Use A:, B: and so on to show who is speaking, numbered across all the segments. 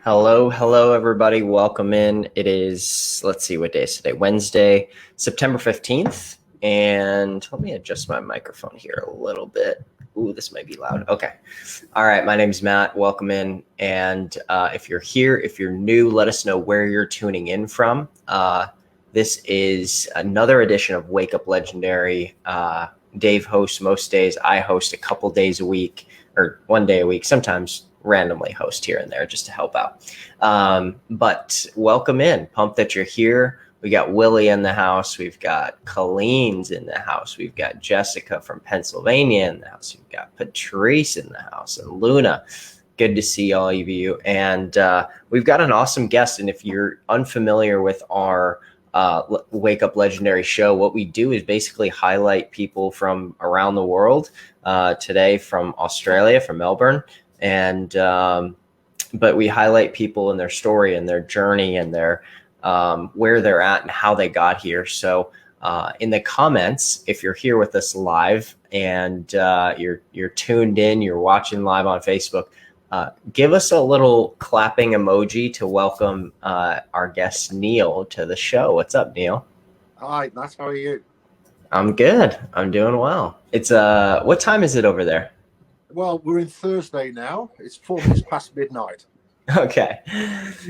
A: Hello, everybody. Welcome in. It is, let's see, what day is today? Wednesday, September 15th. And let me adjust my microphone here a little bit. Ooh, this might be loud. Okay. All right. My name's Matt. Welcome in. And if you're here, if you're new, let us know where you're tuning in from. This is another edition of Wake Up Legendary. Dave hosts most days. I host a couple days a week, or one day a week, sometimes randomly host here and there just to help out. But welcome in. Pumped that you're here. We got Willie in the house. We've got Colleen's in the house. We've got Jessica from Pennsylvania in the house. We've got Patrice in the house and Luna. Good to see all of you. And we've got an awesome guest. And if you're unfamiliar with our Wake Up Legendary show, what we do is basically highlight people from around the world. Today from Australia, from Melbourne. And but we highlight people and their story and their journey and their where they're at and how they got here. So in the comments, if you're here with us live and you're tuned in, you're watching live on Facebook, give us a little clapping emoji to welcome our guest Neil to the show. What's up, Neil?
B: Hi, Matt. How are you?
A: I'm good. I'm doing well. It's what time is it over there?
B: Well, we're in Thursday now. It's 4 minutes past midnight.
A: Okay.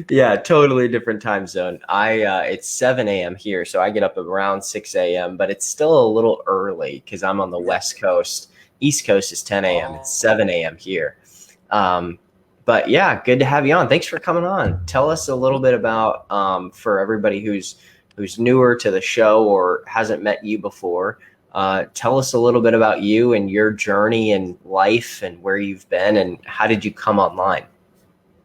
A: Yeah, totally different time zone. It's 7 a.m. here, so I get up around 6 a.m., but it's still a little early because I'm on the West Coast. East Coast is 10 a.m. It's 7 a.m. here. But yeah, good to have you on. Thanks for coming on. Tell us a little bit about, for everybody who's newer to the show or hasn't met you before, tell us a little bit about you and your journey in life and where you've been and how did you come online?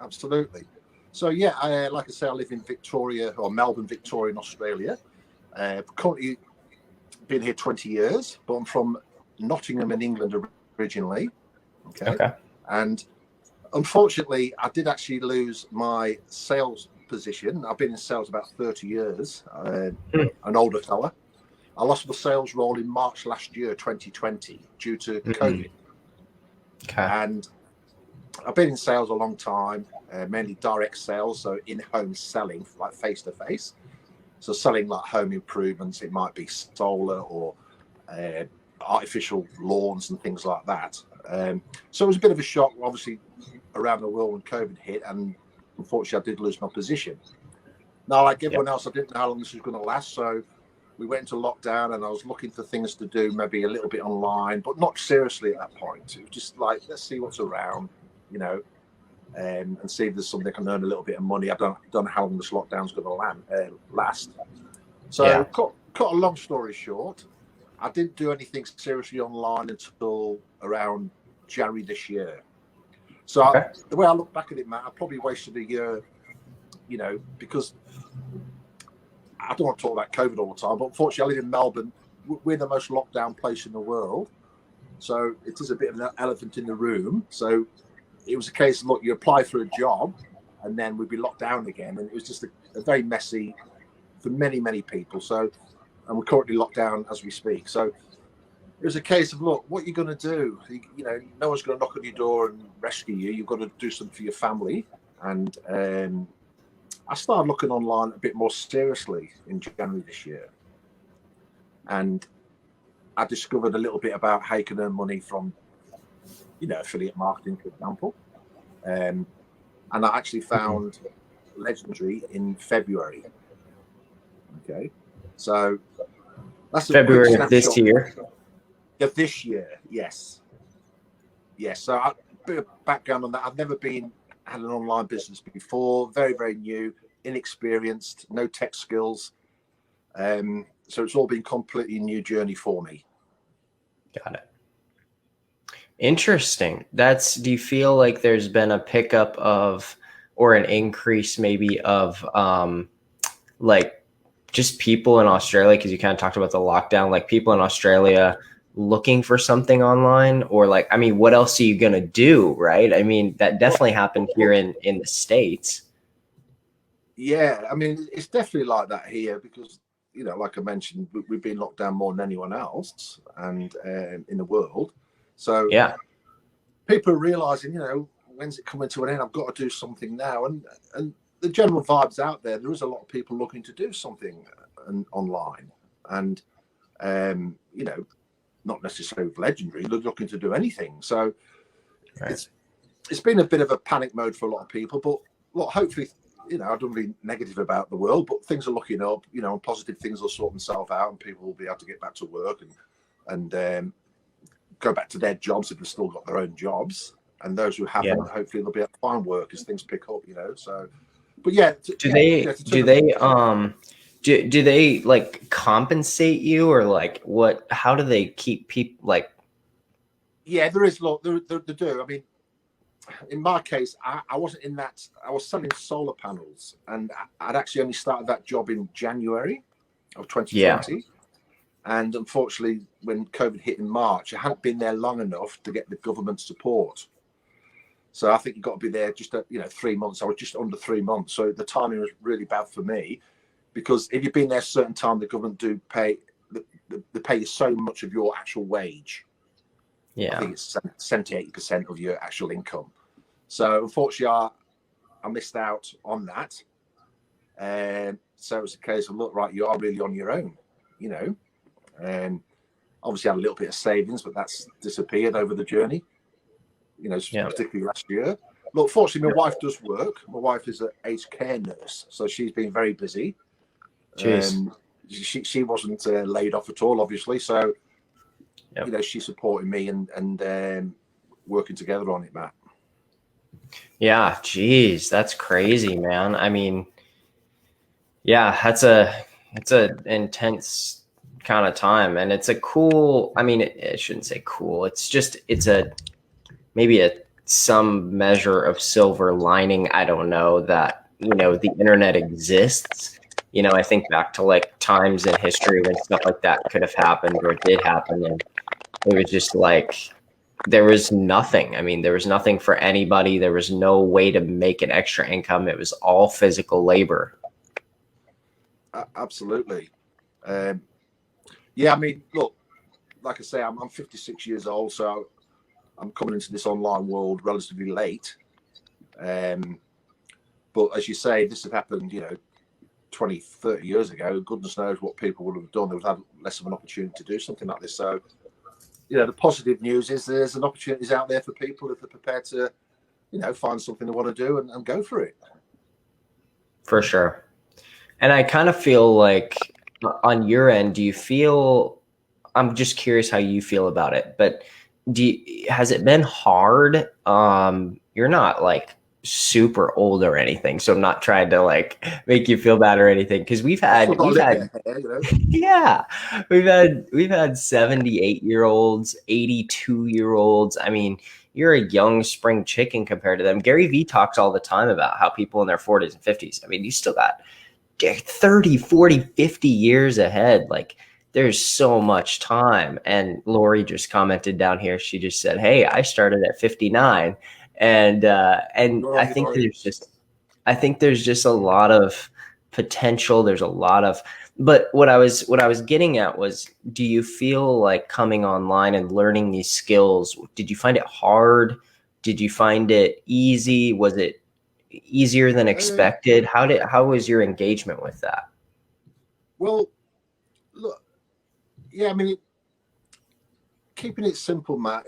B: Absolutely. So yeah, like I say, I live in Victoria or Melbourne, Victoria, in Australia. Currently been here 20 years, but I'm from Nottingham in England originally. Okay. And unfortunately, I did actually lose my sales position. I've been in sales about 30 years, an older fella. I lost my sales role in March last year, 2020, due to COVID.
A: Okay.
B: And I've been in sales a long time, mainly direct sales, so in-home selling, like face-to-face. So selling like home improvements, it might be solar or artificial lawns and things like that. So it was a bit of a shock, obviously, around the world when COVID hit, and unfortunately, I did lose my position. Now, like everyone else, I didn't know how long this was going to last, so we went into lockdown and I was looking for things to do, maybe a little bit online, but not seriously at that point. It was just like, let's see what's around, you know, and see if there's something I can earn a little bit of money. I don't know how long this lockdown's going to last. So cut a long story short, I didn't do anything seriously online until around January this year. So the way I look back at it, Matt, I probably wasted a year, you know, because I don't want to talk about COVID all the time, but unfortunately I live in Melbourne. We're the most locked down place in the world. So it is a bit of an elephant in the room. So it was a case of, look, you apply for a job and then we'd be locked down again. And it was just a very messy for many, many people. So, and we're currently locked down as we speak. So it was a case of, look, what you're going to do, you know, no one's going to knock on your door and rescue you. You've got to do something for your family. And I started looking online a bit more seriously in January this year. And I discovered a little bit about how you can earn money from, you know, affiliate marketing, for example. And I actually found Legendary in February. Okay. So that's
A: February of this year.
B: Of this year, yes. Yes. So a bit of background on that. I've never had an online business before, very, very new, inexperienced, no tech skills. So it's all been completely new journey for me.
A: Got it. Interesting. Do you feel like there's been a pickup of, or an increase maybe of, like just people in Australia, because you kind of talked about the lockdown, like people in Australia looking for something online, or like, I mean, what else are you going to do? Right. I mean, that definitely happened here in the States.
B: Yeah. I mean, it's definitely like that here because, you know, like I mentioned, we've been locked down more than anyone else and in the world. So people are realizing, you know, when's it coming to an end? I've got to do something now. And the general vibes out there, there is a lot of people looking to do something online, and you know, not necessarily legendary, looking to do anything. So it's been a bit of a panic mode for a lot of people, but look, hopefully, you know, I don't be negative about the world, but things are looking up, you know, and positive things will sort themselves out, and people will be able to get back to work and go back to their jobs if they've still got their own jobs. And those who haven't, hopefully they'll be able to find work as things pick up, you know. So, but yeah,
A: do they like compensate you, or like what? How do they keep people like?
B: Yeah, there is. Look, they do. I mean, in my case, I wasn't in that. I was selling solar panels, and I'd actually only started that job in January of 2020. Yeah. And unfortunately, when COVID hit in March, I hadn't been there long enough to get the government support. So I think you've got to be there just, 3 months. I was just under 3 months. So the timing was really bad for me, because if you've been there a certain time, the government do pay, they pay you so much of your actual wage. Yeah. I think it's 70-80% of your actual income. So unfortunately, I missed out on that. So it was a case of, look, right, you are really on your own, you know. Obviously, I had a little bit of savings, but that's disappeared over the journey, you know, particularly last year. Look, fortunately, my wife does work. My wife is an aged care nurse, so she's been very busy. She wasn't laid off at all, obviously. So, you know, she's supporting me and working together on it, Matt.
A: Yeah, geez, that's crazy, man. I mean, yeah, it's an intense kind of time, and it's a cool, I mean, it shouldn't say cool. It's maybe some measure of silver lining. I don't know, that, you know, the internet exists. You know, I think back to like times in history when stuff like that could have happened, or it did happen, and it was just like, there was nothing. I mean, there was nothing for anybody. There was no way to make an extra income. It was all physical labor.
B: Absolutely. Yeah, I mean, look, like I say, I'm 56 years old, so I'm coming into this online world relatively late. But as you say, this had happened, you know, 20, 30 years ago. Goodness knows what people would have done. They would have had less of an opportunity to do something like this. So, you know, the positive news is there's an opportunities out there for people if they're prepared to, you know, find something they want to do and go for it.
A: For sure. And I kind of feel like on your end, do you feel, I'm just curious how you feel about it, but has it been hard? You're not like super old or anything, so I'm not trying to like make you feel bad or anything, because we've had 78-year-olds, 82-year-olds. I mean, you're a young spring chicken compared to them. Gary Vee talks all the time about how people in their 40s and 50s, I mean, you still got 30, 40, 50 years ahead. Like, there's so much time. And Lori just commented down here. She just said, "Hey, I started at 59." And I think there's just a lot of potential. There's a lot of, but what I was getting at was, do you feel like coming online and learning these skills, did you find it hard? Did you find it easy? Was it easier than expected? How was your engagement with that?
B: Well, look, yeah, I mean, keeping it simple, Matt,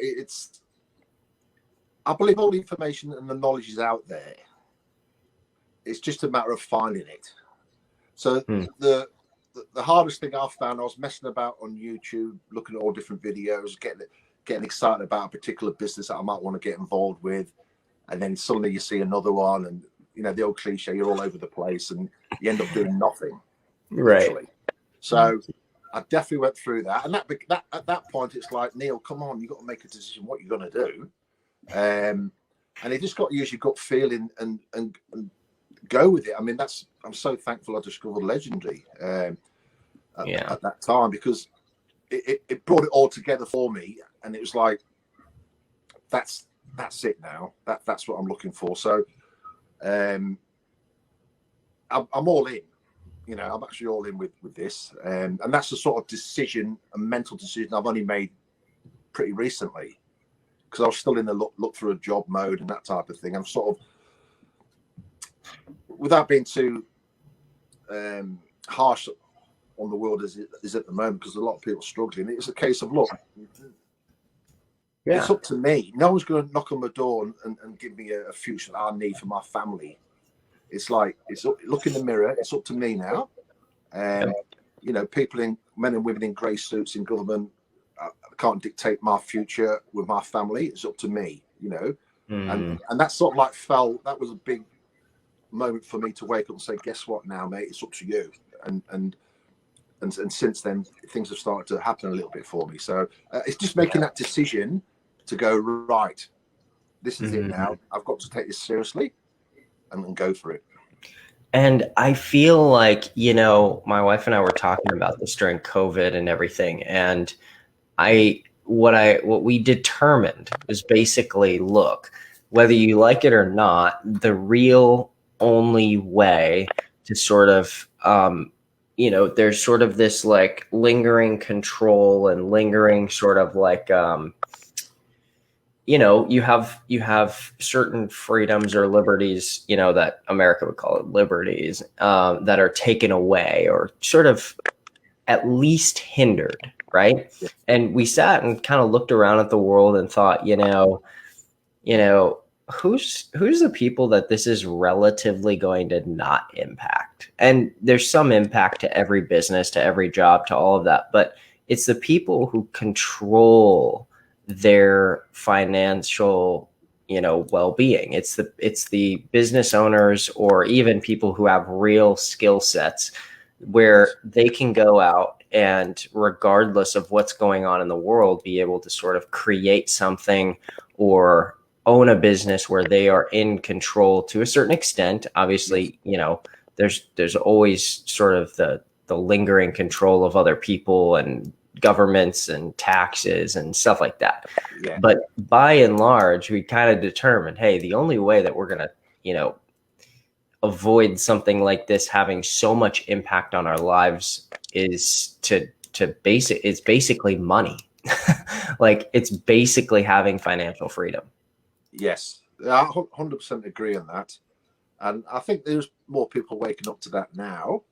B: I believe all the information and the knowledge is out there. It's just a matter of finding it. So the hardest thing I found, I was messing about on YouTube, looking at all different videos, getting excited about a particular business that I might want to get involved with. And then suddenly you see another one, and, you know, the old cliche, you're all over the place and you end up doing nothing.
A: Right.
B: Literally. So I definitely went through that. And that at that point, it's like, Neil, come on, you've got to make a decision what you're going to do. And you just got to use your gut feeling and go with it. I mean, I'm so thankful I discovered Legendary at that time, because it brought it all together for me. And it was like, that's it now. That's what I'm looking for. So I'm all in. You know, I'm actually all in with this. And that's the sort of decision, a mental decision I've only made pretty recently. because I was still in the look for a job mode and that type of thing. I'm sort of, without being too harsh on the world as it is at the moment, because a lot of people are struggling. It's a case of, look,
A: Yeah.
B: it's up to me. No one's going to knock on my door and give me a future that I need for my family. It's like, look in the mirror. It's up to me now. You know, men and women in grey suits in government, I can't dictate my future with my family. It's up to me, you know. And that sort of like that was a big moment for me to wake up and say, guess what now, mate? It's up to you. And since then, things have started to happen a little bit for me. So it's just making that decision to go, right, this is it now. I've got to take this seriously and go for it.
A: And I feel like, you know, my wife and I were talking about this during COVID and everything. And what we determined was basically, look, whether you like it or not, the real only way to sort of, you know, there's sort of this like lingering control and lingering sort of like, you know, you have certain freedoms or liberties, you know, that America would call it liberties, that are taken away or sort of at least hindered, right?
B: Yeah.
A: And we sat and kind of looked around at the world and thought, you know, who's the people that this is relatively going to not impact? And there's some impact to every business, to every job, to all of that, but it's the people who control their financial, you know, well-being. It's the business owners or even people who have real skill sets where they can go out and, regardless of what's going on in the world, be able to sort of create something or own a business where they are in control to a certain extent. Obviously, you know, there's always sort of the lingering control of other people and governments and taxes and stuff like that.
B: Yeah.
A: But by and large, we kind of determined, hey, the only way that we're going to, you know, avoid something like this having so much impact on our lives is it's basically money. Like, it's basically having financial freedom.
B: Yes, I 100% agree on that. And I think there's more people waking up to that now,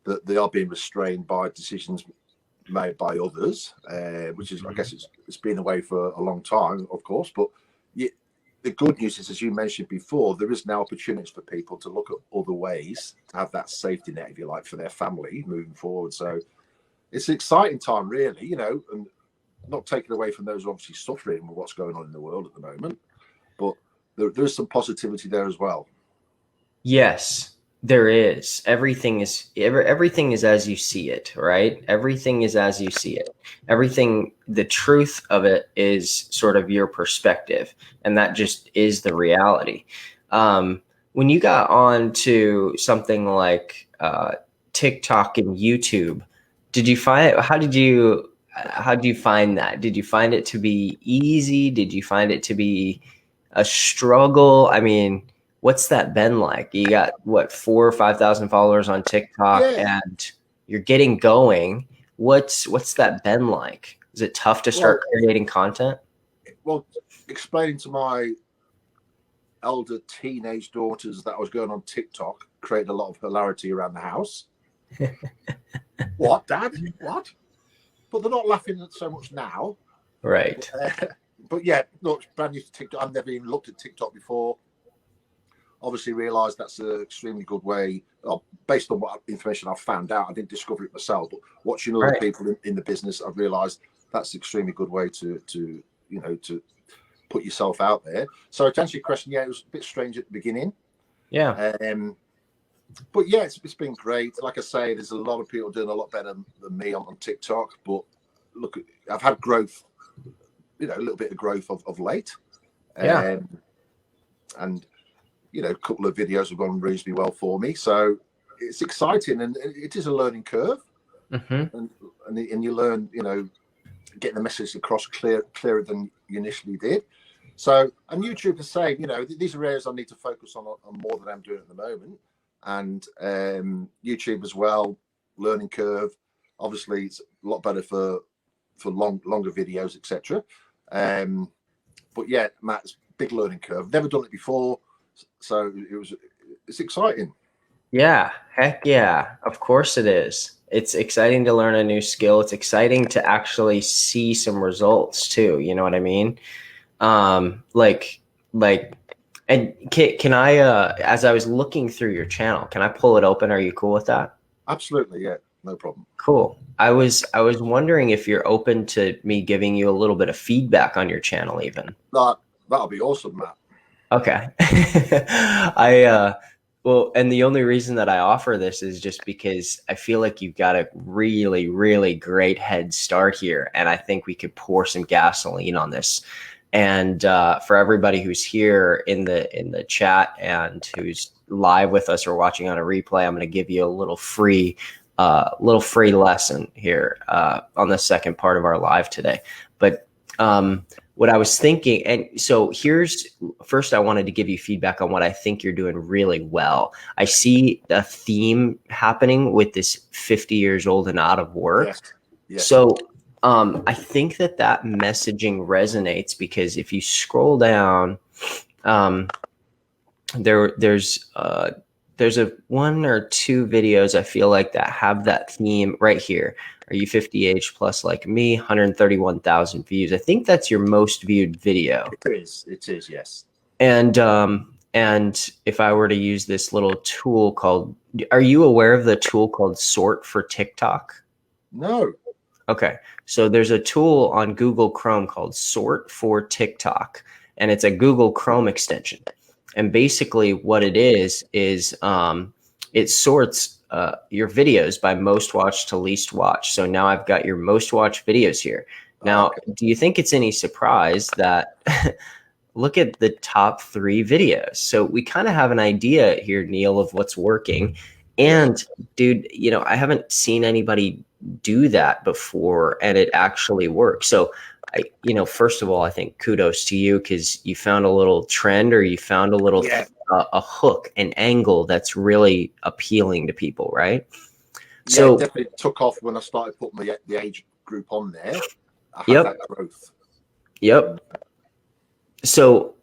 B: that they are being restrained by decisions made by others, which is, I guess it's been away for a long time, of course. But the good news is, as you mentioned before, there is now opportunities for people to look at other ways to have that safety net, if you like, for their family moving forward. So it's an exciting time, really, you know, and not taken away from those obviously suffering with what's going on in the world at the moment, but there's some positivity there as well.
A: Yes, there is. Everything is as you see it, right? Everything is as you see it. Everything, the truth of it is sort of your perspective, and that just is the reality. When you got on to something like TikTok and YouTube, how did you find that? Did you find it to be easy? Did you find it to be a struggle? I mean, what's that been like? You got what, 4,000 or 5,000 followers on TikTok, and you're getting going. What's that been like? Is it tough to start creating content?
B: Well, explaining to my elder teenage daughters that I was going on TikTok created a lot of hilarity around the house. What, Dad? What? But they're not laughing so much now.
A: Right.
B: But yeah, look, brand new to TikTok. I've never even looked at TikTok before. Obviously realised that's an extremely good way, based on what information I've found out. I didn't discover it myself, but watching other people in the business, I've realised that's an extremely good way to you know, to put yourself out there. So to answer your question, yeah, it was a bit strange at the beginning.
A: Yeah.
B: But yeah, it's been great. Like I say, there's a lot of people doing a lot better than me on TikTok. But look, I've had growth, you know, a little bit of growth of late.
A: Yeah.
B: And you know, a couple of videos have gone reasonably well for me. So it's exciting, and it is a learning curve. And you learn, you know, getting the message across clearer than you initially did. So, and YouTube is saying, you know, these are areas I need to focus on more than I'm doing at the moment. And YouTube as well, learning curve. Obviously, it's a lot better for longer videos, etc. But yeah, Matt's big learning curve. Never done it before, so it's exciting.
A: Yeah, heck yeah. Of course it is. It's exciting to learn a new skill. It's exciting to actually see some results too. You know what I mean? Like, and can I, as I was looking through your channel, can I pull it open? Are you cool with that?
B: Absolutely, yeah, no problem.
A: Cool. I was wondering if you're open to me giving you a little bit of feedback on your channel even.
B: That'll be awesome, Matt.
A: Okay. Well, and the only reason that I offer this is just because I feel like you've got a really, really great head start here. And I think we could pour some gasoline on this. And for everybody who's here in the chat and who's live with us or watching on a replay, I'm going to give you a little free lesson here on the second part of our live today. But what I was thinking, and so first I wanted to give you feedback on what I think you're doing really well. I see a theme happening with this 50 years old and out of work.
B: Yes. Yes.
A: So I think that messaging resonates because if you scroll down, there's a one or two videos I feel like that have that theme right here. Are you 50 age plus like me? 131,000 views. I think that's your most viewed video.
B: It is, yes.
A: And if I were to use this little tool called, are you aware of the tool called Sort for TikTok?
B: No.
A: Okay. So there's a tool on Google Chrome called Sort for TikTok, and it's a Google Chrome extension. And basically what it is it sorts your videos by most watched to least watched. So now I've got your most watched videos here. Now, do you think it's any surprise that look at the top 3 videos? So we kind of have an idea here, Neil, of what's working. And dude, I haven't seen anybody do that before and it actually works. So first of all, I think kudos to you because you found a little trend or you found a little a hook, an angle that's really appealing to people, right?
B: Yeah,
A: so
B: it definitely took off when I started putting the age group on there. I had that growth.
A: Yep. So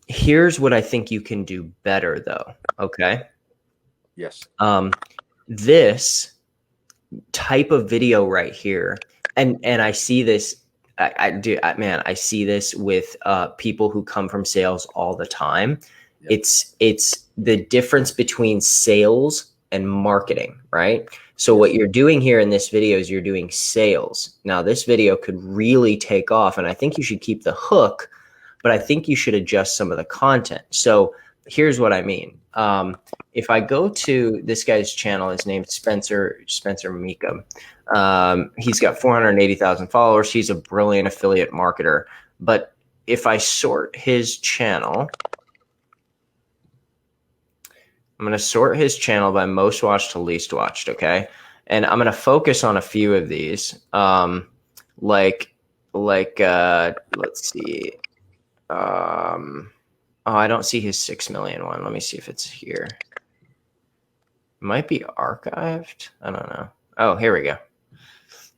A: here's what I think you can do better though. Okay.
B: Yes.
A: This type of video right here, and I see this. I see this with people who come from sales all the time. Yep. It's the difference between sales and marketing, right? So what you're doing here in this video is you're doing sales. Now this video could really take off, and I think you should keep the hook, but I think you should adjust some of the content. So here's what I mean. If I go to this guy's channel, his name's Spencer Meekum. He's got 480,000 followers. He's a brilliant affiliate marketer. But if I sort his channel, I'm going to sort his channel by most watched to least watched. Okay. And I'm going to focus on a few of these. Let's see. Oh, I don't see his 6 million one. Let me see if it's here. It might be archived. I don't know. Oh, here we go.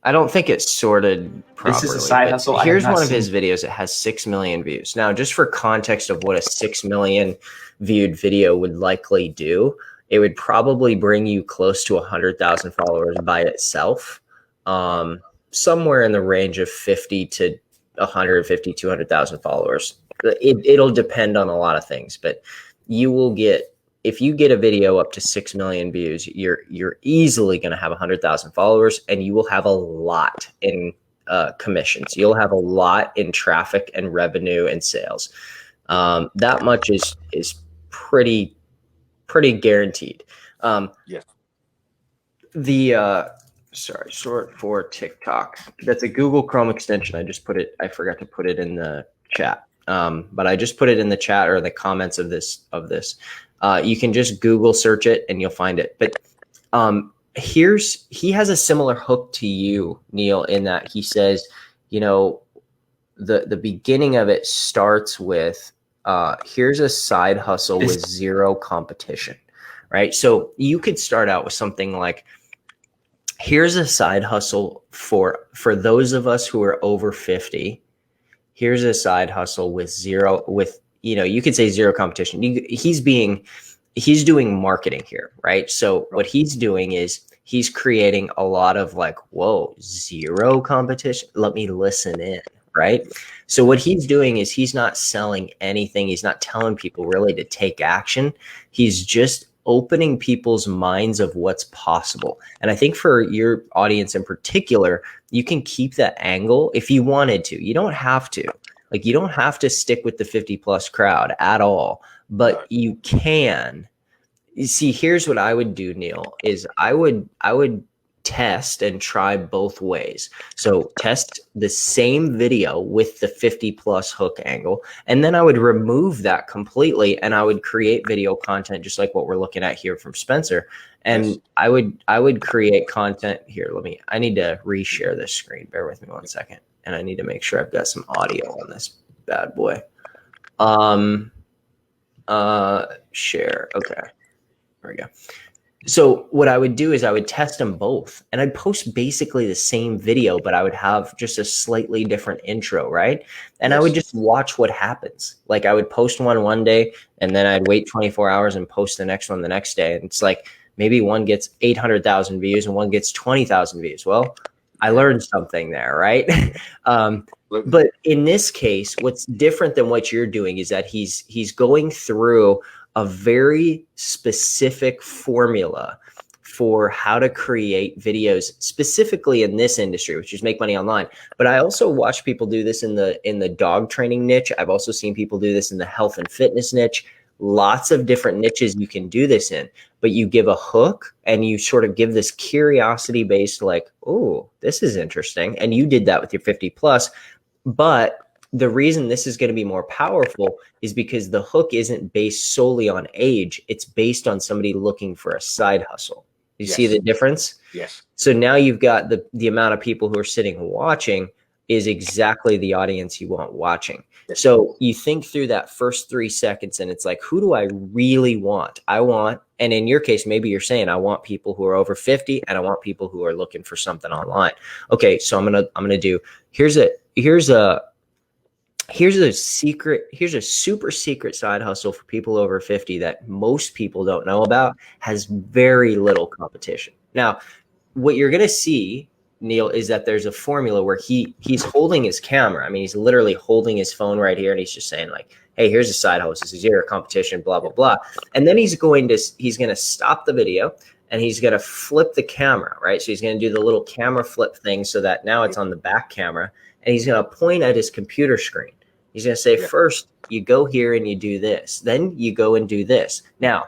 A: I don't think it's sorted properly.
C: This is a side hustle.
A: Here's one of his videos that has 6 million views. Now, just for context of what a 6 million viewed video would likely do, it would probably bring you close to 100,000 followers by itself. Somewhere in the range of 50 to 150, 200,000 followers. It'll depend on a lot of things, but you will get, if you get a video up to 6 million views, you're easily going to have 100,000 followers, and you will have a lot in commissions. You'll have a lot in traffic and revenue and sales. That much is pretty guaranteed.
B: Yes.
A: Sort for TikTok. That's a Google Chrome extension. I forgot to put it in the chat. But I just put it in the chat or the comments of this. You can just Google search it and you'll find it. But he has a similar hook to you, Neil, in that he says, the beginning of it starts with here's a side hustle with zero competition, right? So you could start out with something like, here's a side hustle for those of us who are over 50 here's a side hustle with you could say zero competition. He's doing marketing here, right? So what he's doing is he's creating a lot of like, whoa, zero competition. Let me listen in, right? So what he's doing is he's not selling anything. He's not telling people really to take action. He's just opening people's minds of what's possible. And I think for your audience in particular, you can keep that angle if you wanted to. You don't have to. Like, you don't have to stick with the 50 plus crowd at all, but you can. You see, here's what I would do, Neil, is I would test and try both ways. So test the same video with the 50 plus hook angle, and then I would remove that completely and I would create video content just like what we're looking at here from Spencer. And yes. I would create content here. I need to reshare this screen. Bear with me 1 second. And I need to make sure I've got some audio on this bad boy. Share. Okay. There we go. So what I would do is I would test them both and I'd post basically the same video, but I would have just a slightly different intro, right? And yes. I would just watch what happens. Like, I would post one day and then I'd wait 24 hours and post the next one the next day. And it's like, maybe one gets 800,000 views and one gets 20,000 views. Well, I learned something there, right? But in this case, what's different than what you're doing is that he's going through a very specific formula for how to create videos, specifically in this industry, which is make money online. But I also watch people do this in the dog training niche. I've also seen people do this in the health and fitness niche. Lots of different niches you can do this in, but you give a hook and you sort of give this curiosity based, like, oh, this is interesting. And you did that with your 50 plus, but the reason this is going to be more powerful is because the hook isn't based solely on age. It's based on somebody looking for a side hustle. You yes. see the difference?
B: Yes.
A: So now you've got the amount of people who are sitting and watching is exactly the audience you want watching. Yes. So you think through that first 3 seconds and it's like, who do I really want? And in your case, maybe you're saying, I want people who are over 50 and I want people who are looking for something online. Okay. So I'm going to do, here's a super secret side hustle for people over 50 that most people don't know about, has very little competition. Now, what you're going to see, Neil, is that there's a formula where he's holding his camera. I mean, he's literally holding his phone right here and he's just saying like, hey, here's a side hustle. This is zero competition, blah, blah, blah. And then he's going to stop the video and he's going to flip the camera, right? So he's going to do the little camera flip thing so that now it's on the back camera. And he's going to point at his computer screen. He's going to say, first, you go here and you do this. Then you go and do this. Now,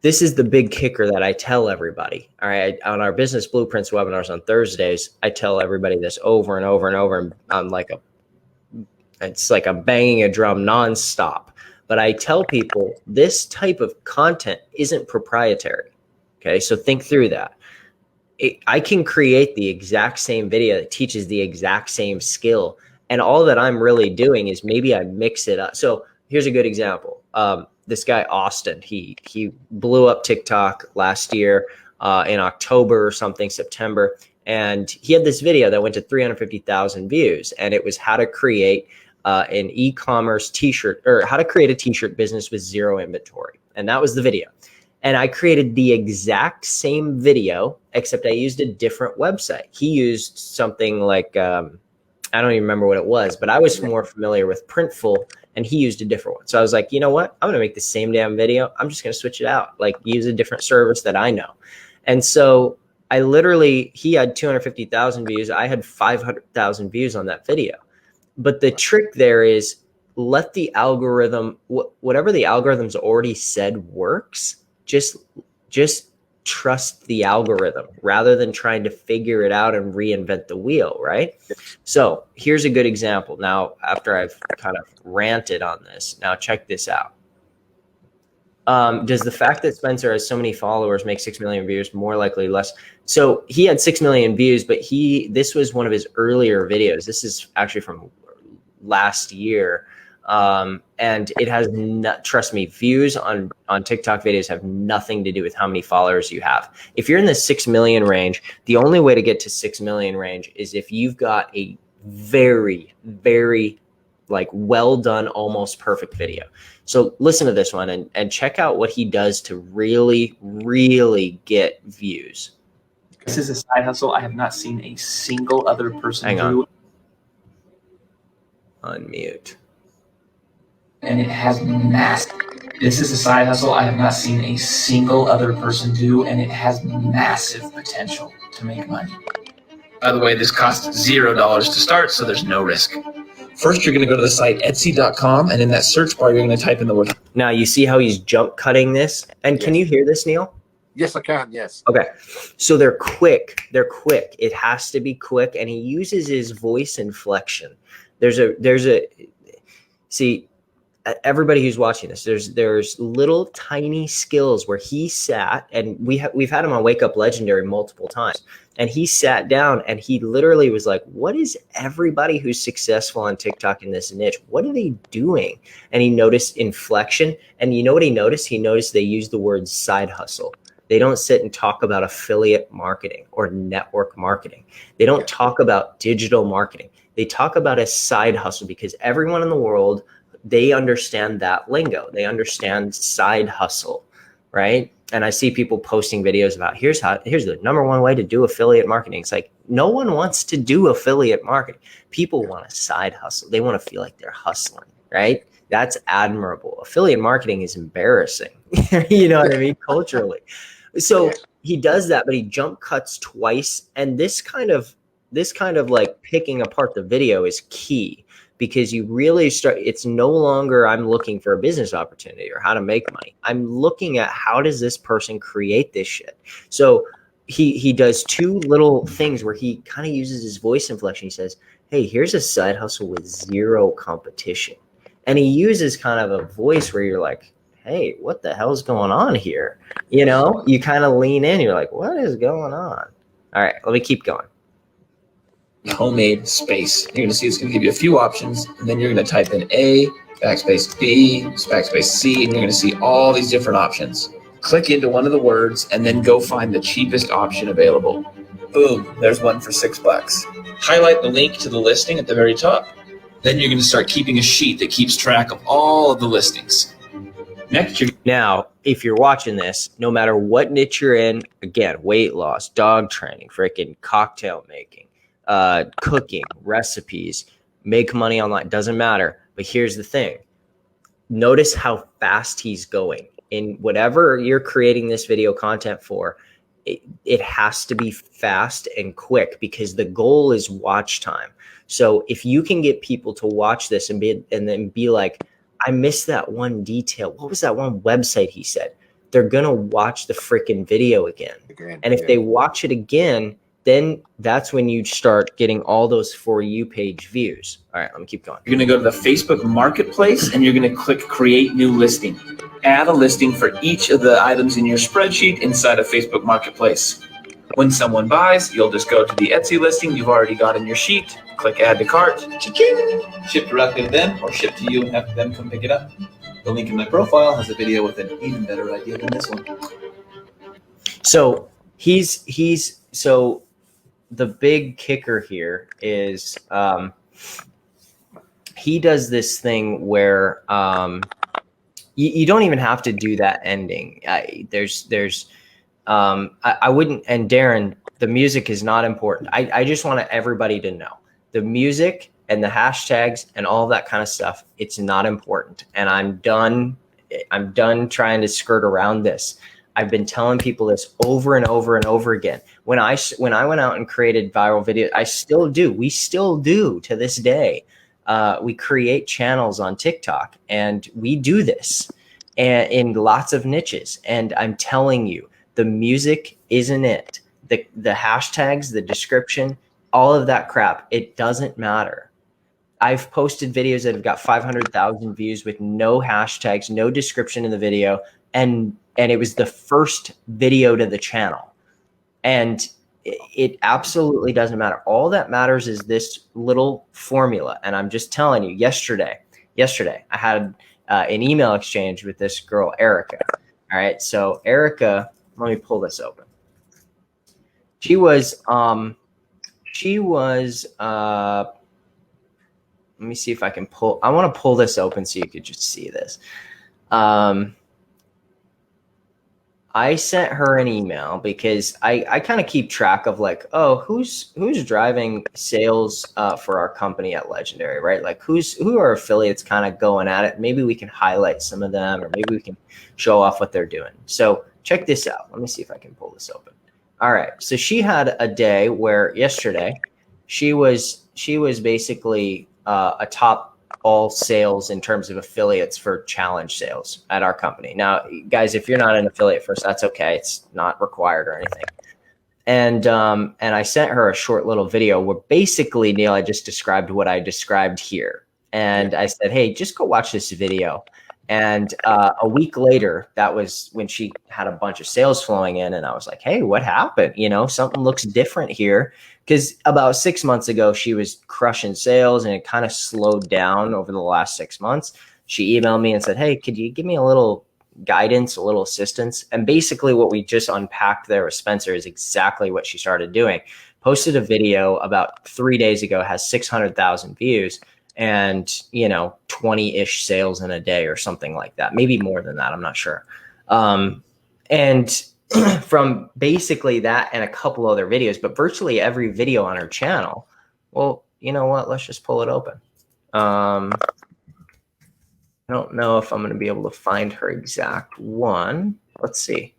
A: this is the big kicker that I tell everybody. All right. On our business blueprints webinars on Thursdays, I tell everybody this over and over and over. And it's like I'm banging a drum nonstop. But I tell people this type of content isn't proprietary. Okay. So think through that. I can create the exact same video that teaches the exact same skill. And all that I'm really doing is maybe I mix it up. So here's a good example. This guy, Austin, he blew up TikTok last year in October or something, September. And he had this video that went to 350,000 views. And it was how to create an e-commerce t-shirt, or how to create a t-shirt business with zero inventory. And that was the video. And I created the exact same video, except I used a different website. He used something like, I don't even remember what it was, but I was more familiar with Printful and he used a different one. So I was like, you know what? I'm going to make the same damn video. I'm just going to switch it out, like use a different service that I know. And so he had 250,000 views. I had 500,000 views on that video. But the trick there is let the algorithm, whatever the algorithm's already said works, just trust the algorithm rather than trying to figure it out and reinvent the wheel, right? So here's a good example. Now, after I've kind of ranted on this, now check this out. Does the fact that Spencer has so many followers make 6 million views? More likely less. So he had 6 million views, but this was one of his earlier videos. This is actually from last year. And it has not, trust me, views on TikTok videos have nothing to do with how many followers you have. If you're in the 6 million range, the only way to get to 6 million range is if you've got a very, very like well done, almost perfect video. So listen to this one and check out what he does to really, really get views.
C: This is a side hustle I have not seen a single other person do.
A: Unmute.
C: And it has massive. This is a side hustle I have not seen a single other person do, and it has massive potential to make money. By the way, this costs $0 to start, so there's no risk. First, you're going to go to the site Etsy.com, and in that search bar, you're going to type in the word.
A: Now, you see how he's jump cutting this? And can you hear this, Neil?
B: Yes, I can. Yes.
A: Okay. So they're quick. They're quick. It has to be quick. And he uses his voice inflection. See, everybody who's watching this, there's little tiny skills where he sat, and we've had him on Wake Up Legendary multiple times. And he sat down and he literally was like, what is everybody who's successful on TikTok in this niche? What are they doing? And he noticed inflection. And you know what he noticed? He noticed they use the word side hustle. They don't sit and talk about affiliate marketing or network marketing. They don't talk about digital marketing. They talk about a side hustle because everyone in the world, they understand that lingo. They understand side hustle, right? And I see people posting videos about here's the number one way to do affiliate marketing. It's like, no one wants to do affiliate marketing. People want a side hustle. They want to feel like they're hustling, right? That's admirable. Affiliate marketing is embarrassing. You know what I mean? Culturally. So he does that, but he jump cuts twice. And this kind of like picking apart the video is key. Because you really start, it's no longer I'm looking for a business opportunity or how to make money. I'm looking at how does this person create this shit. So he does two little things where he kind of uses his voice inflection. He says, hey, here's a side hustle with zero competition. And he uses kind of a voice where you're like, hey, what the hell's going on here? You know, you kind of lean in, you're like, what is going on? All right, let me keep going.
C: Homemade space. You're going to see it's going to give you a few options, and then you're going to type in A, backspace B, backspace C, and you're going to see all these different options. Click into one of the words, and then go find the cheapest option available. Boom, there's one for $6. Highlight the link to the listing at the very top. Then you're going to start keeping a sheet that keeps track of all of the listings. Next,
A: now, if you're watching this, no matter what niche you're in, again, weight loss, dog training, freaking cocktail making, cooking, recipes, make money online, doesn't matter. But here's the thing. Notice how fast he's going. In whatever you're creating this video content for, it has to be fast and quick because the goal is watch time. So if you can get people to watch this and then be like, I missed that one detail. What was that one website he said? They're going to watch the freaking video again. And if they watch it again, then that's when you start getting all those For You page views. All right, let me keep going.
C: You're going to go to the Facebook Marketplace and you're going to click Create New Listing. Add a listing for each of the items in your spreadsheet inside of Facebook Marketplace. When someone buys, you'll just go to the Etsy listing you've already got in your sheet, click Add to Cart, cha-ching, ship directly to them or ship to you and have them come pick it up. The link in my profile has a video with an even better idea than this one.
A: So so the big kicker here is he does this thing where you don't even have to do that ending. I wouldn't, and Darren, the music is not important. I just want everybody to know the music and the hashtags and all that kind of stuff. It's not important. And I'm done trying to skirt around this. I've been telling people this over and over and over again. When I went out and created viral videos, we still do to this day. We create channels on TikTok and we do this in lots of niches. And I'm telling you, the music isn't it. The hashtags, the description, all of that crap, it doesn't matter. I've posted videos that have got 500,000 views with no hashtags, no description in the video. And it was the first video to the channel. And it absolutely doesn't matter. All that matters is this little formula. And I'm just telling you, yesterday, I had an email exchange with this girl, Erica. All right. So Erica, let me pull this open. She was let me see if I can pull. I want to pull this open so you could just see this. I sent her an email because I kind of keep track of like, oh, who's driving sales for our company at Legendary, right? Like who are affiliates kind of going at it? Maybe we can highlight some of them, or maybe we can show off what they're doing. So check this out. Let me see if I can pull this open. All right. So she had a day where yesterday she was basically a top all sales in terms of affiliates for challenge sales at our company. Now, guys, if you're not an affiliate first, that's okay. It's not required or anything. And I sent her a short little video where basically, Neil, I just described what I described here. And I said, hey, just go watch this video. And a week later, that was when she had a bunch of sales flowing in. And I was like, hey, what happened? You know, something looks different here. Because about 6 months ago, she was crushing sales and it kind of slowed down over the last 6 months. She emailed me and said, hey, could you give me a little guidance, a little assistance? And basically what we just unpacked there with Spencer is exactly what she started doing. Posted a video about 3 days ago, has 600,000 views. And, you know, 20-ish sales in a day or something like that. Maybe more than that. I'm not sure. And from basically that and a couple other videos, but virtually every video on her channel. Well, you know what? Let's just pull it open. I don't know if I'm going to be able to find her exact one. Let's see.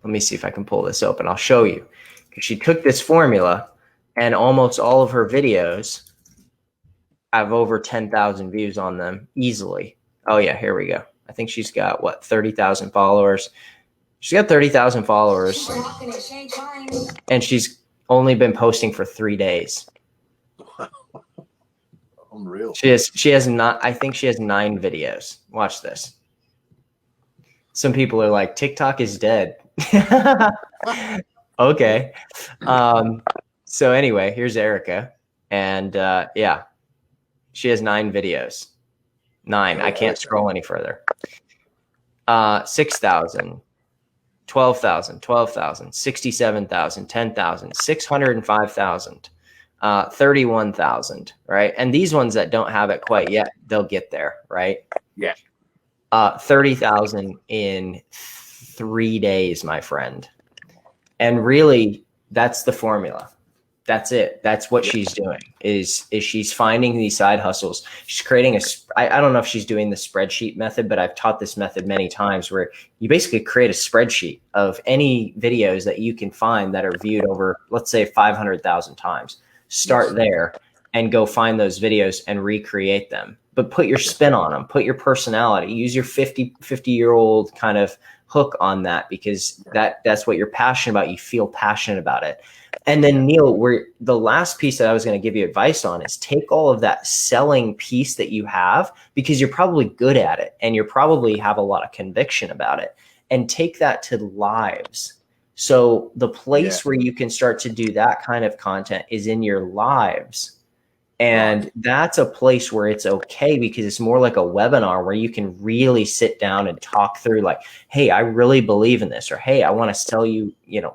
A: Let me see if I can pull this open. I'll show you. She took this formula and almost all of her videos have over 10,000 views on them easily. Oh yeah, here we go. I think she's got what, 30,000 followers. She's got 30,000 followers and she's only been posting for 3 days.
B: Unreal.
A: She has not, I think she has 9 videos. Watch this. Some people are like, TikTok is dead. Okay. So anyway, here's Erica. And yeah, she has 9 videos. 9. I can't scroll any further. 6,000, 12,000, 12,000, 67,000, 10,000, 605,000, 31,000, right? And these ones that don't have it quite yet, they'll get there, right?
B: Yeah.
A: 30,000 in 3 days, my friend. And really, that's the formula. That's it. That's what she's doing is she's finding these side hustles. She's creating I don't know if she's doing the spreadsheet method, but I've taught this method many times where you basically create a spreadsheet of any videos that you can find that are viewed over, let's say 500,000 times. Start there and go find those videos and recreate them. But put your spin on them, put your personality, use your 50-year-old kind of hook on that, because that's what you're passionate about. You feel passionate about it. And then Neil, the last piece that I was going to give you advice on is take all of that selling piece that you have, because you're probably good at it and you probably have a lot of conviction about it, and take that to lives. So the place where you can start to do that kind of content is in your lives. And that's a place where it's okay, because it's more like a webinar where you can really sit down and talk through like, hey, I really believe in this, or hey, I want to sell you,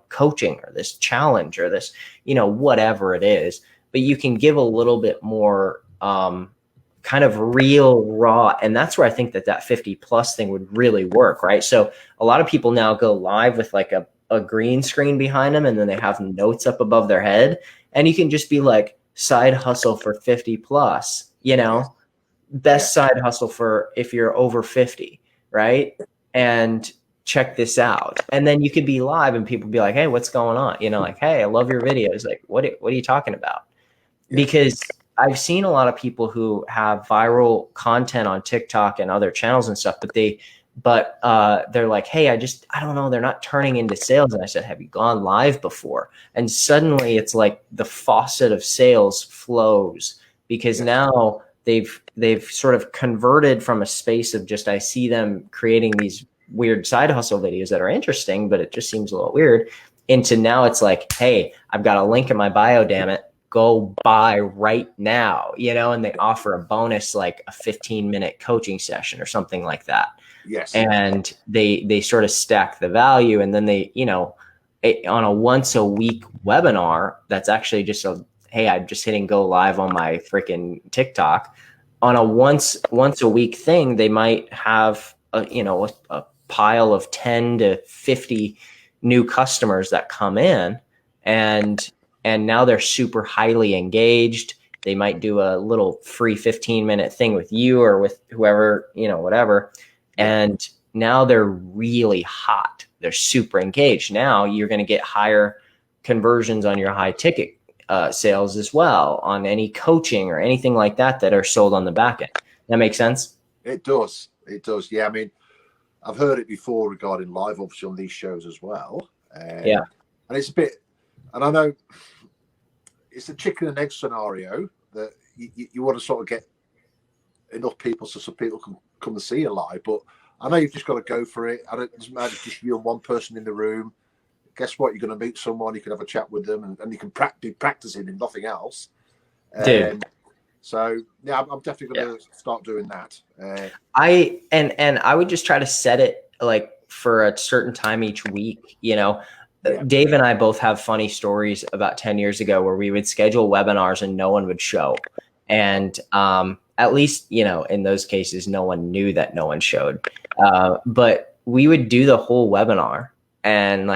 A: coaching or this challenge or this, whatever it is. But you can give a little bit more kind of real raw. And that's where I think that 50+ thing would really work, right? So a lot of people now go live with like a green screen behind them, and then they have notes up above their head. And you can just be like, side hustle for 50+, best side hustle for if you're over 50, right? And check this out. And then you could be live and people be like, hey, what's going on? Like, hey, I love your videos. Like, what are you talking about? Because I've seen a lot of people who have viral content on TikTok and other channels and stuff, but they're like, hey, I don't know, they're not turning into sales. And I said, have you gone live before? And suddenly it's like the faucet of sales flows, because now they've sort of converted from a space of just, I see them creating these weird side hustle videos that are interesting, but it just seems a little weird, into now it's like, hey, I've got a link in my bio, damn it, go buy right now, and they offer a bonus, like a 15-minute coaching session or something like that.
B: Yes.
A: And they sort of stack the value, and then they, on a once a week webinar, that's actually just hey, I'm just hitting go live on my freaking TikTok. On a once a week thing, they might have a pile of 10 to 50 new customers that come in, and now they're super highly engaged. They might do a little free 15-minute thing with you or with whoever, whatever. And now they're really hot. They're super engaged. Now you're going to get higher conversions on your high ticket sales as well, on any coaching or anything like that are sold on the back end. That makes sense?
B: It does. It does. Yeah. I mean, I've heard it before regarding live, obviously on these shows as well. And it's a bit, and I know it's a chicken and egg scenario that you want to sort of get enough people so people can come and see you live. But I know you've just got to go for it. It doesn't matter if just you and one person in the room. Guess what? You're going to meet someone. You can have a chat with them, and you can be practicing and nothing else. So yeah, I'm definitely going to start doing that.
A: I would just try to set it like for a certain time each week. Dave and I both have funny stories about 10 years ago where we would schedule webinars and no one would show. And at least, in those cases, no one knew that no one showed. But we would do the whole webinar, and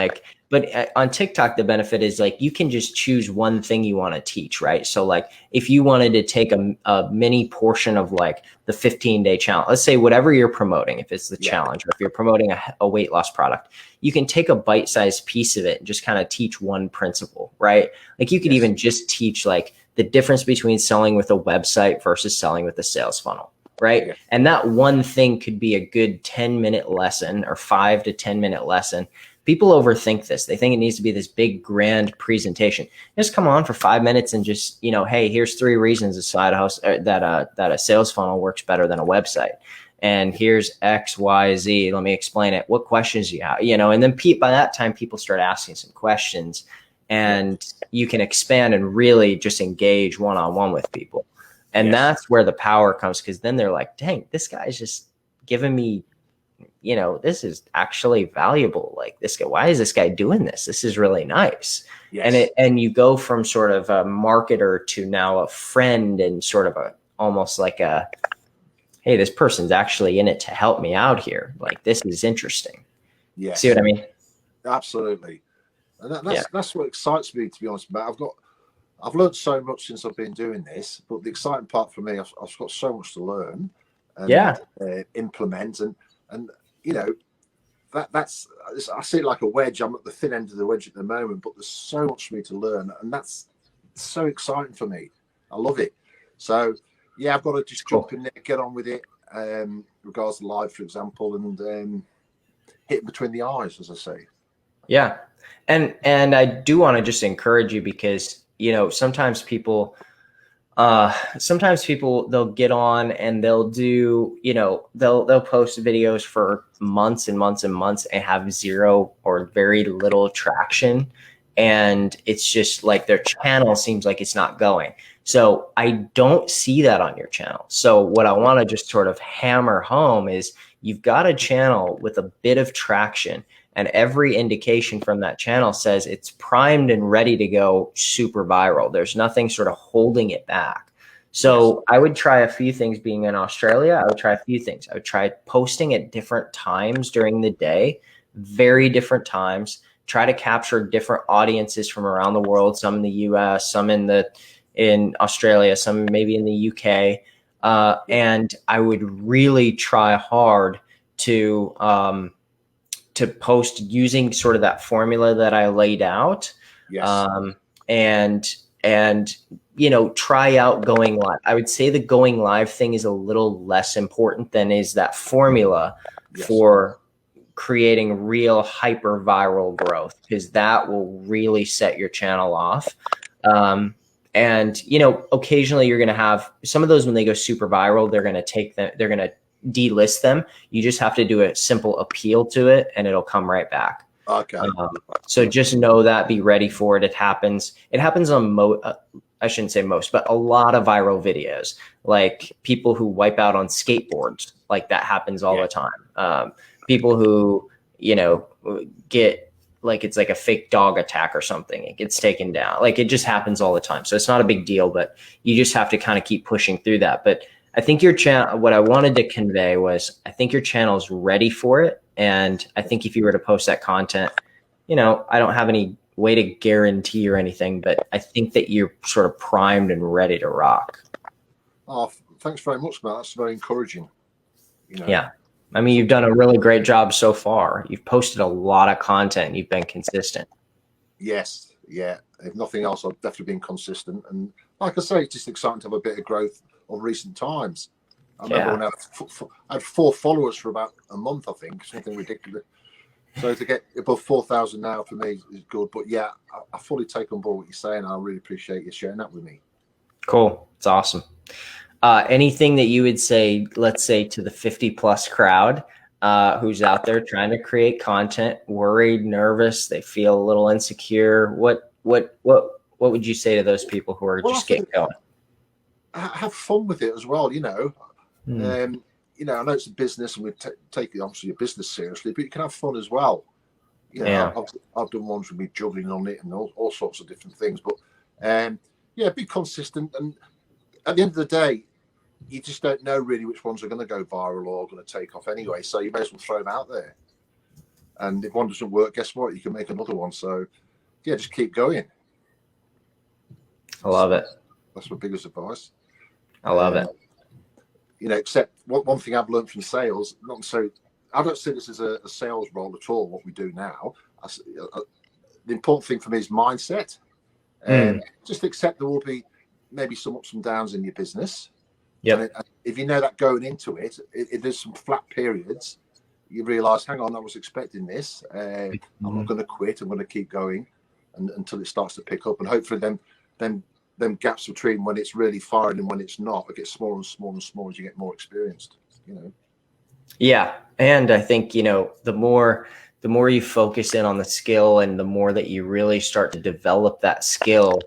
A: but on TikTok, the benefit is you can just choose one thing you want to teach, right? So if you wanted to take a mini portion of the 15-day challenge, let's say whatever you're promoting, if it's the challenge, or if you're promoting a weight loss product, you can take a bite-sized piece of it and just kind of teach one principle, right? You could even just teach the difference between selling with a website versus selling with a sales funnel, right? Yeah. And that one thing could be a good 10-minute lesson or 5 to 10-minute lesson. People overthink this. They think it needs to be this big grand presentation. Just come on for 5 minutes and just, hey, here's 3 reasons a side hustle that a sales funnel works better than a website. And here's X, Y, Z. Let me explain it. What questions do you have? And then by that time, people start asking some questions, and you can expand and really just engage one-on-one with people. And that's where the power comes, because then they're like, dang, this guy's just giving me, this is actually valuable. This guy, why is this guy doing this? This is really nice. Yes. And you go from sort of a marketer to now a friend, and sort of almost like hey, this person's actually in it to help me out here. This is interesting. Yeah. See what I mean?
B: Absolutely. And that's what excites me, to be honest. But I've learned so much since I've been doing this, but the exciting part for me, I've got so much to learn and implement, and that's I see it like a wedge. I'm at the thin end of the wedge at the moment, but there's so much for me to learn, and that's so exciting for me. I love it. So yeah, I've got to just jump in there, get on with it. Regards to live, for example, and hit between the eyes, as I say.
A: Yeah, and I do want to just encourage you, because sometimes people they'll get on and they'll do, they'll post videos for months and months and months and have zero or very little traction. And it's just their channel seems like it's not going. So I don't see that on your channel. So what I want to just sort of hammer home is you've got a channel with a bit of traction, and every indication from that channel says it's primed and ready to go super viral. There's nothing sort of holding it back. So I would try a few things. Being in Australia, I would try a few things. I would try posting at different times during the day, very different times. Try to capture different audiences from around the world, some in the US, some in Australia, some maybe in the UK. And I would really try hard to post using sort of that formula that I laid out. And try out going live. I would say the going live thing is a little less important than is that formula for creating real hyper viral growth, because that will really set your channel off. And occasionally you're going to have some of those, when they go super viral, they're going to take them, they're going to delist them. You just have to do a simple appeal to it and it'll come right back.
B: Okay.
A: So just know that, be ready for it. It happens on I shouldn't say most, but a lot of viral videos, like people who wipe out on skateboards, like that happens all the time. People who, get like it's like a fake dog attack or something. It gets taken down. Like it just happens all the time. So it's not a big deal, but you just have to kind of keep pushing through that. But I think your channel, what I wanted to convey was, I think your channel is ready for it. And I think if you were to post that content, you know, I don't have any way to guarantee or anything, but I think that you're sort of primed and ready to rock.
B: Oh, thanks very much, Matt. That's very encouraging. You know?
A: Yeah. I mean, you've done a really great job so far. You've posted a lot of content. You've been consistent.
B: Yes. Yeah. If nothing else, I've definitely been consistent. And like I say, it's just exciting to have a bit of growth of recent times. I remember when I had 4 followers for about a month, I think, something ridiculous. So to get above 4,000 now for me is good. But yeah, I fully take on board what you're saying. I really appreciate you sharing that with me.
A: Cool. It's awesome. Anything that you would say, let's say to the 50+ crowd who's out there trying to create content, worried, nervous, they feel a little insecure. What would you say to those people who are just getting going?
B: Have fun with it as well, you know. You know, I know it's a business and we take obviously your business seriously, but you can have fun as well. You know, I've done ones with me juggling on it and all sorts of different things. But yeah, be consistent. And at the end of the day, you just don't know really which ones are going to go viral or going to take off anyway. So you may as well throw them out there. And if one doesn't work, guess what? You can make another one. So yeah, just keep going.
A: I love it.
B: That's my biggest advice.
A: I love it.
B: You know, except one thing I've learned from sales, not so I don't see this as a sales role at all, what we do now. The important thing for me is mindset. Just accept there will be maybe some ups and downs in your business. Yeah. If you know that going into it, if there's some flat periods, you realise, hang on, I was expecting this. I'm not going to quit. I'm going to keep going until it starts to pick up. And hopefully them gaps between when it's really firing and when it's not, it gets smaller and smaller and smaller as you get more experienced, you know. Yeah.
A: And I think, you know, the more you focus in on the skill and the more that you really start to develop that skill,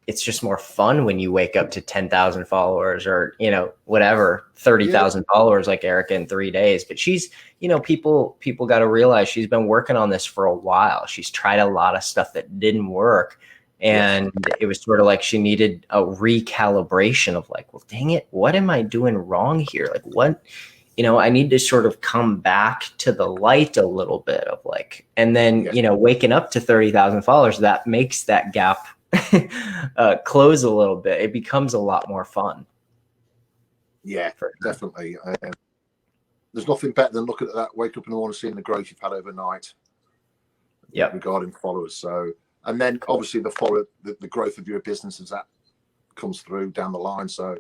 A: it's just more fun when you wake up to 10,000 followers or, you know, whatever, 30,000 followers like Erica in 3 days. But she's, you know, people got to realize she's been working on this for a while. She's tried a lot of stuff that didn't work. And it was sort of like she needed a recalibration of like, well, dang it, what am I doing wrong here? Like what, you know, I need to sort of come back to the light a little bit of like, and then, you know, waking up to 30,000 followers, that makes that gap close a little bit. It becomes a lot more fun.
B: Yeah, definitely. There's nothing better than looking at that, wake up in the morning, seeing the growth you've had overnight.
A: Yeah,
B: regarding followers. So, and then obviously the growth of your business as that comes through down the line. So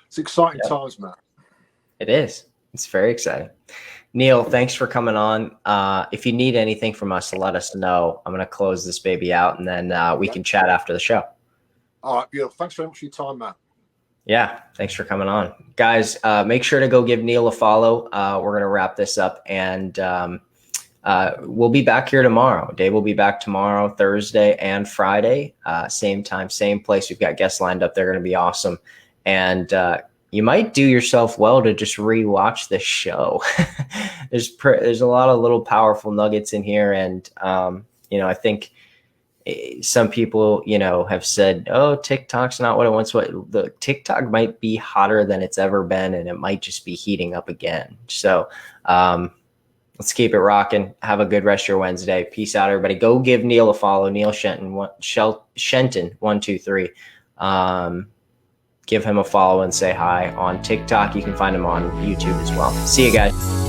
B: it's exciting times, Matt.
A: It is. It's very exciting. Neil, thanks for coming on. If you need anything from us, let us know. I'm going to close this baby out and then we can chat after the show.
B: All right, beautiful. Thanks very much for your time, Matt.
A: Yeah, thanks for coming on. Guys, make sure to go give Neil a follow. We're going to wrap this up and we'll be back here tomorrow. Dave will be back tomorrow, Thursday and Friday. Same time, same place. We've got guests lined up. They're going to be awesome. And you might do yourself well to just rewatch this show. There's a lot of little powerful nuggets in here. And, you know, I think some people, you know, have said, oh, TikTok's not what it wants. What the TikTok might be hotter than it's ever been. And it might just be heating up again. So, let's keep it rocking. Have a good rest of your Wednesday. Peace out, everybody. Go give Neil a follow. Neil Shenton, Shenton 123. Give him a follow and say hi on TikTok. You can find him on YouTube as well. See you guys.